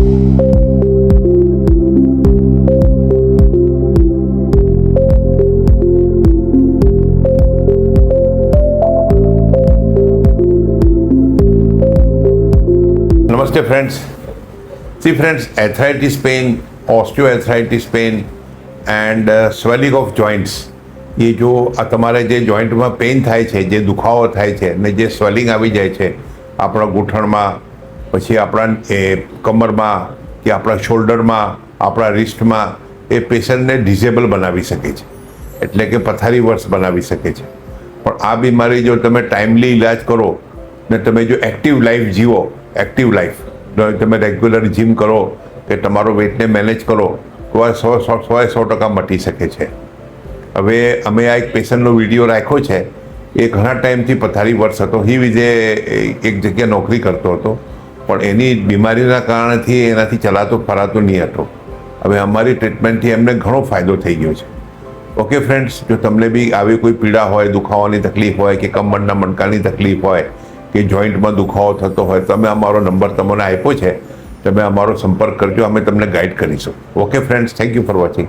नमस्ते friends. See friends, arthritis pain, osteoarthritis pain and swelling of joints, એ જો આ તમારે જે જોઈન્ટમાં પેઇન થાય છે, જે દુખાવો થાય છે ને જે સ્વેલિંગ આવી જાય છે આપણા ગૂંઠણમાં, પછી આપણા એ કમરમાં કે આપણા શોલ્ડરમાં, આપણા રિસ્ટમાં, એ પેશન્ટને ડિઝેબલ બનાવી શકે છે, એટલે કે પથારીવશ બનાવી શકે છે. પણ આ બીમારી જો તમે ટાઈમલી ઇલાજ કરો ને તમે જો એક્ટિવ લાઈફ જીવો, એક્ટિવ લાઈફ તમે રેગ્યુલર જીમ કરો કે તમારો વેટને મેનેજ કરો તો આ 100% મટી શકે છે. હવે અમે આ એક પેશન્ટનો વિડીયો રાખ્યો છે. એ ઘણા ટાઈમથી પથારી વર્ષ હતો. હી વિજે એક જગ્યાએ નોકરી કરતો હતો, પણ એની બીમારીના કારણથી એનાથી ચલાતો ફરાતો નહીં હતો. હવે અમારી ટ્રીટમેન્ટથી એમને ઘણો ફાયદો થઈ ગયો છે. ઓકે ફ્રેન્ડ્સ, જો તમને બી આવી કોઈ પીડા હોય, દુખાવાની તકલીફ હોય કે કમરના મણકાની તકલીફ હોય કે જોઈન્ટમાં દુખાવો થતો હોય તો અમે અમારો નંબર તમને આપ્યો છે, તમે અમારો સંપર્ક કરજો, અમે તમને ગાઈડ કરીશું. Okay friends, thank you for watching.